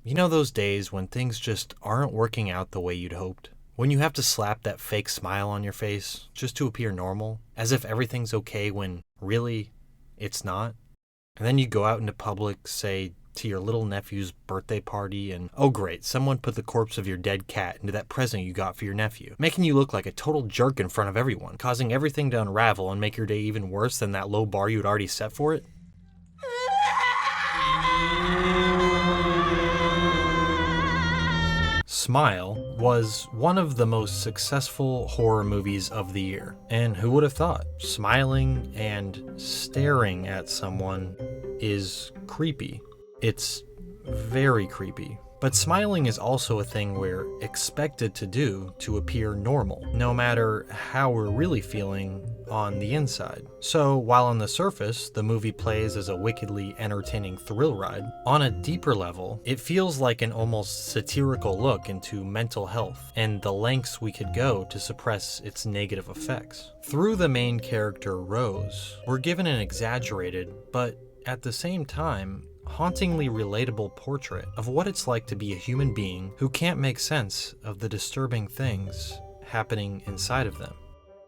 You know those days when things just aren't working out the way you'd hoped? When you have to slap that fake smile on your face just to appear normal, as if everything's okay when really it's not? And then you go out into public, say to your little nephew's birthday party, and oh great, someone put the corpse of your dead cat into that present you got for your nephew, making you look like a total jerk in front of everyone, causing everything to unravel and make your day even worse than that low bar you had already set for it? Smile was one of the most successful horror movies of the year. And who would have thought? Smiling and staring at someone is creepy. It's very creepy. But smiling is also a thing we're expected to do to appear normal, no matter how we're really feeling on the inside. So while on the surface, the movie plays as a wickedly entertaining thrill ride, on a deeper level, it feels like an almost satirical look into mental health and the lengths we could go to suppress its negative effects. Through the main character, Rose, we're given an exaggerated, but at the same time, hauntingly relatable portrait of what it's like to be a human being who can't make sense of the disturbing things happening inside of them.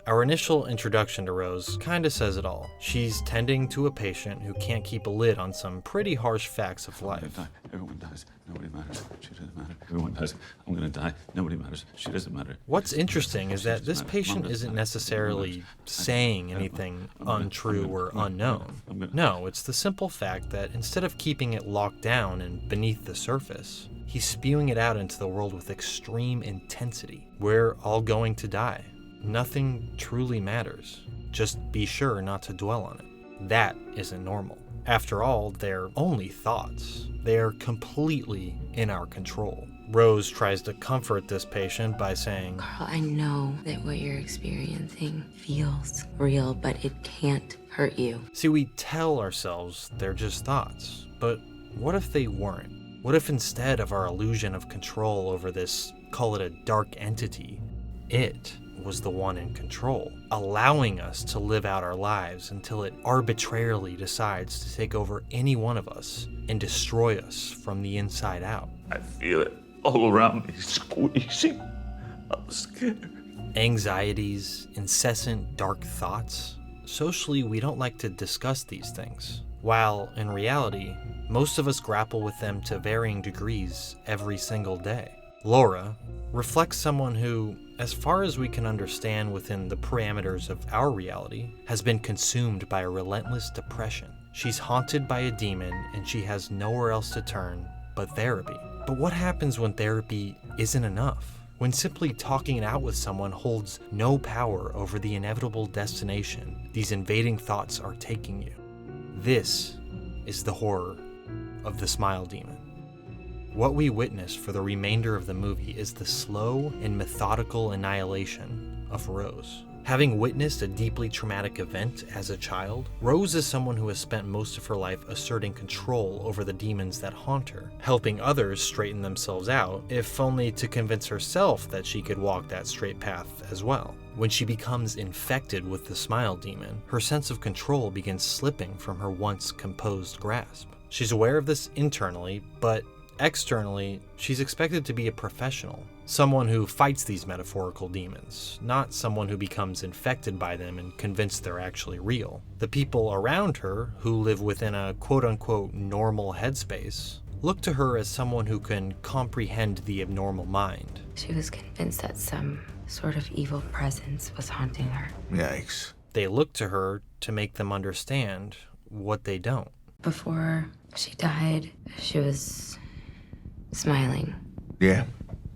Our initial introduction to Rose kinda says it all. She's tending to a patient who can't keep a lid on some pretty harsh facts of life. Everyone dies. Nobody matters. She doesn't matter. Everyone dies. I'm gonna die. Nobody matters. She doesn't matter. What's interesting is that this patient isn't necessarily saying anything untrue or unknown. No, it's the simple fact that instead of keeping it locked down and beneath the surface, he's spewing it out into the world with extreme intensity. We're all going to die. Nothing truly matters. Just be sure not to dwell on it. That isn't normal. After all, they're only thoughts. They're completely in our control. Rose tries to comfort this patient by saying, Carl, I know that what you're experiencing feels real, but it can't hurt you. See, we tell ourselves they're just thoughts, but what if they weren't? What if instead of our illusion of control over this, call it a dark entity, it was the one in control, allowing us to live out our lives until it arbitrarily decides to take over any one of us and destroy us from the inside out. I feel it all around me, squeezing. I'm scared. Anxieties, incessant dark thoughts. Socially, we don't like to discuss these things, while in reality, most of us grapple with them to varying degrees every single day. Laura reflects someone who, as far as we can understand within the parameters of our reality, has been consumed by a relentless depression. She's haunted by a demon and she has nowhere else to turn but therapy. But what happens when therapy isn't enough? When simply talking it out with someone holds no power over the inevitable destination these invading thoughts are taking you? This is the horror of the Smile Demon. What we witness for the remainder of the movie is the slow and methodical annihilation of Rose. Having witnessed a deeply traumatic event as a child, Rose is someone who has spent most of her life asserting control over the demons that haunt her, helping others straighten themselves out, if only to convince herself that she could walk that straight path as well. When she becomes infected with the Smile Demon, her sense of control begins slipping from her once composed grasp. She's aware of this internally, but externally, she's expected to be a professional, someone who fights these metaphorical demons, not someone who becomes infected by them and convinced they're actually real. The people around her, who live within a quote-unquote normal headspace, look to her as someone who can comprehend the abnormal mind. She was convinced that some sort of evil presence was haunting her. Yikes. They look to her to make them understand what they don't. Before she died, she was smiling. Yeah,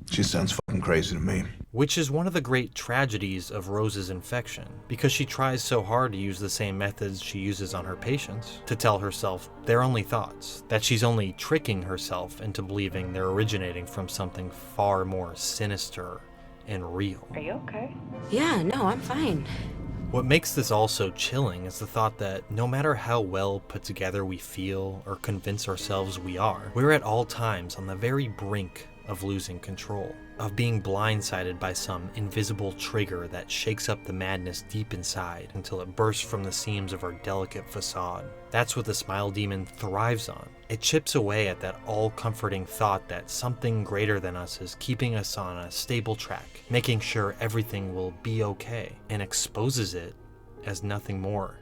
she sounds fucking crazy to me. Which is one of the great tragedies of Rose's infection, because she tries so hard to use the same methods she uses on her patients to tell herself they're only thoughts, that she's only tricking herself into believing they're originating from something far more sinister and real. Are you okay? Yeah, no, I'm fine. What makes this all so chilling is the thought that no matter how well put together we feel or convince ourselves we are, we're at all times on the very brink of losing control. of being blindsided by some invisible trigger that shakes up the madness deep inside until it bursts from the seams of our delicate facade. That's what the smile demon thrives on. It chips away at that all-comforting thought that something greater than us is keeping us on a stable track, making sure everything will be okay, and exposes it as nothing more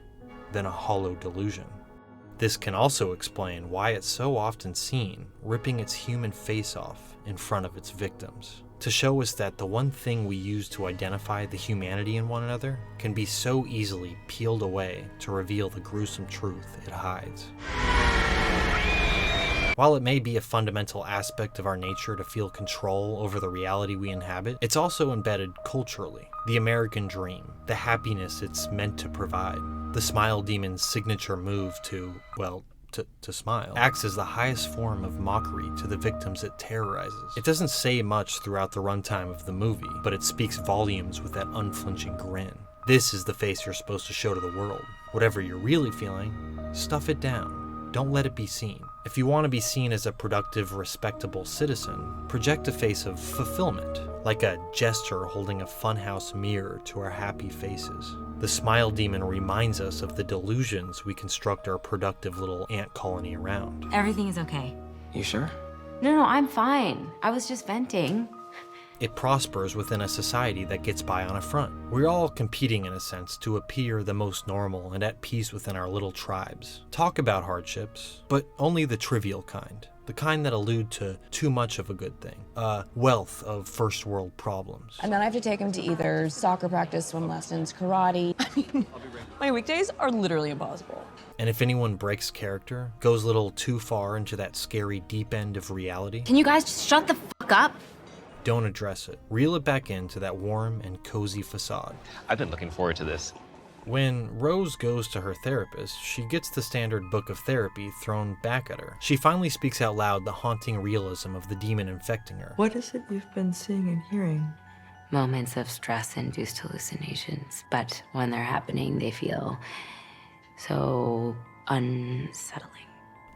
than a hollow delusion. This can also explain why it's so often seen ripping its human face off in front of its victims, to show us that the one thing we use to identify the humanity in one another can be so easily peeled away to reveal the gruesome truth it hides. While it may be a fundamental aspect of our nature to feel control over the reality we inhabit, it's also embedded culturally. The American dream, the happiness it's meant to provide. The smile demon's signature move to smile, acts as the highest form of mockery to the victims it terrorizes. It doesn't say much throughout the runtime of the movie, but it speaks volumes with that unflinching grin. This is the face you're supposed to show to the world. Whatever you're really feeling, stuff it down. Don't let it be seen. If you want to be seen as a productive, respectable citizen, project a face of fulfillment, like a jester holding a funhouse mirror to our happy faces. The smile demon reminds us of the delusions we construct our productive little ant colony around. Everything is okay. You sure? No, I'm fine. I was just venting. It prospers within a society that gets by on a front. We're all competing in a sense to appear the most normal and at peace within our little tribes. Talk about hardships, but only the trivial kind. The kind that allude to too much of a good thing. A wealth of first world problems. And then I have to take him to either soccer practice, swim lessons, karate. I mean, my weekdays are literally impossible. And if anyone breaks character, goes a little too far into that scary deep end of reality, Can you guys just shut the fuck up? don't address it. Reel it back into that warm and cozy facade. I've been looking forward to this. When Rose goes to her therapist, she gets the standard book of therapy thrown back at her. She finally speaks out loud the haunting realism of the demon infecting her. What is it you've been seeing and hearing? Moments of stress-induced hallucinations, but when they're happening, they feel so unsettling.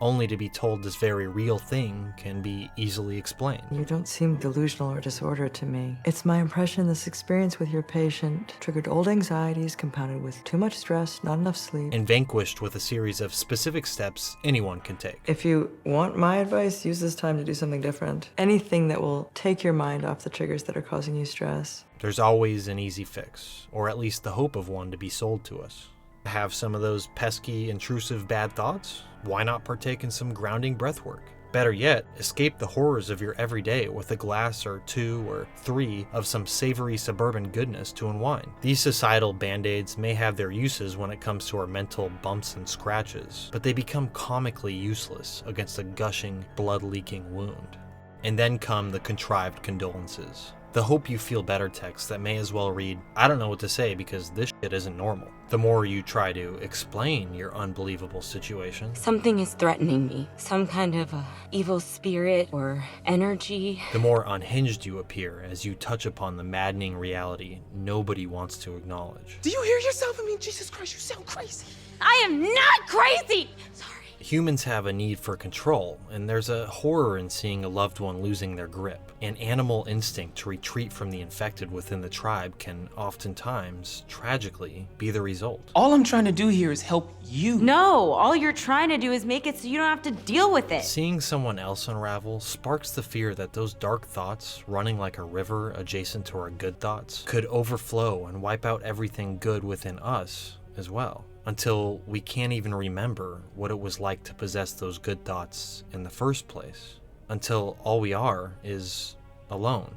Only to be told this very real thing can be easily explained. You don't seem delusional or disordered to me. It's my impression this experience with your patient triggered old anxieties compounded with too much stress, not enough sleep. And vanquished with a series of specific steps anyone can take. If you want my advice, use this time to do something different. Anything that will take your mind off the triggers that are causing you stress. There's always an easy fix, or at least the hope of one to be sold to us. Have some of those pesky, intrusive bad thoughts? Why not partake in some grounding breath work? Better yet, escape the horrors of your everyday with a glass or 2 or 3 of some savory suburban goodness to unwind. These societal band-aids may have their uses when it comes to our mental bumps and scratches, but they become comically useless against a gushing, blood-leaking wound. And then come the contrived condolences. The hope you feel better text that may as well read, I don't know what to say because this shit isn't normal. The more you try to explain your unbelievable situation, Something is threatening me. Some kind of evil spirit or energy. the more unhinged you appear as you touch upon the maddening reality nobody wants to acknowledge. Do you hear yourself? I mean, Jesus Christ, you sound crazy. I am not crazy! Sorry. Humans have a need for control, and there's a horror in seeing a loved one losing their grip. An animal instinct to retreat from the infected within the tribe can oftentimes, tragically, be the result. All I'm trying to do here is help you. No, all you're trying to do is make it so you don't have to deal with it. Seeing someone else unravel sparks the fear that those dark thoughts, running like a river adjacent to our good thoughts, could overflow and wipe out everything good within us as well, until we can't even remember what it was like to possess those good thoughts in the first place, until all we are is alone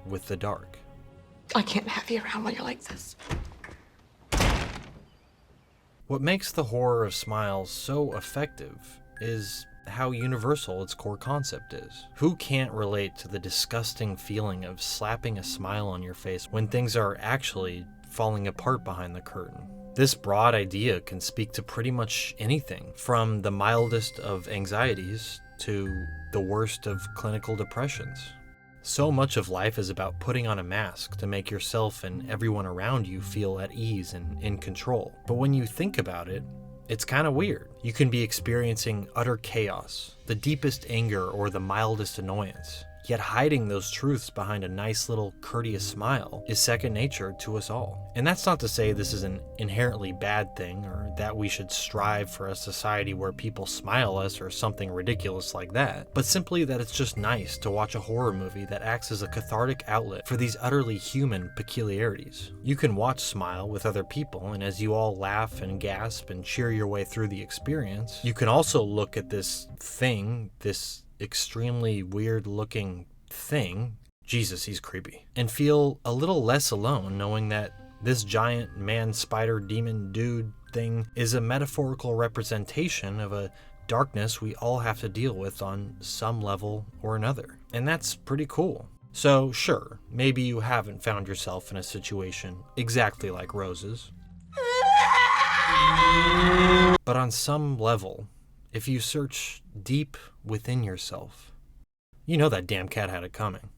with the dark. I can't have you around when you're like this. What makes the horror of smiles so effective is how universal its core concept is. Who can't relate to the disgusting feeling of slapping a smile on your face when things are actually falling apart behind the curtain? This broad idea can speak to pretty much anything, from the mildest of anxieties to the worst of clinical depressions. So much of life is about putting on a mask to make yourself and everyone around you feel at ease and in control. But when you think about it, it's kind of weird. You can be experiencing utter chaos, the deepest anger or the mildest annoyance, Yet hiding those truths behind a nice little courteous smile is second nature to us all. And that's not to say this is an inherently bad thing, or that we should strive for a society where people smile us or something ridiculous like that, but simply that it's just nice to watch a horror movie that acts as a cathartic outlet for these utterly human peculiarities. You can watch Smile with other people, and as you all laugh and gasp and cheer your way through the experience, you can also look at this thing, this extremely weird looking thing, Jesus, he's creepy, and feel a little less alone knowing that this giant man spider demon dude thing is a metaphorical representation of a darkness we all have to deal with on some level or another. And that's pretty cool. So sure, maybe you haven't found yourself in a situation exactly like Rose's, but on some level, if you search deep within yourself, you know that damn cat had it coming.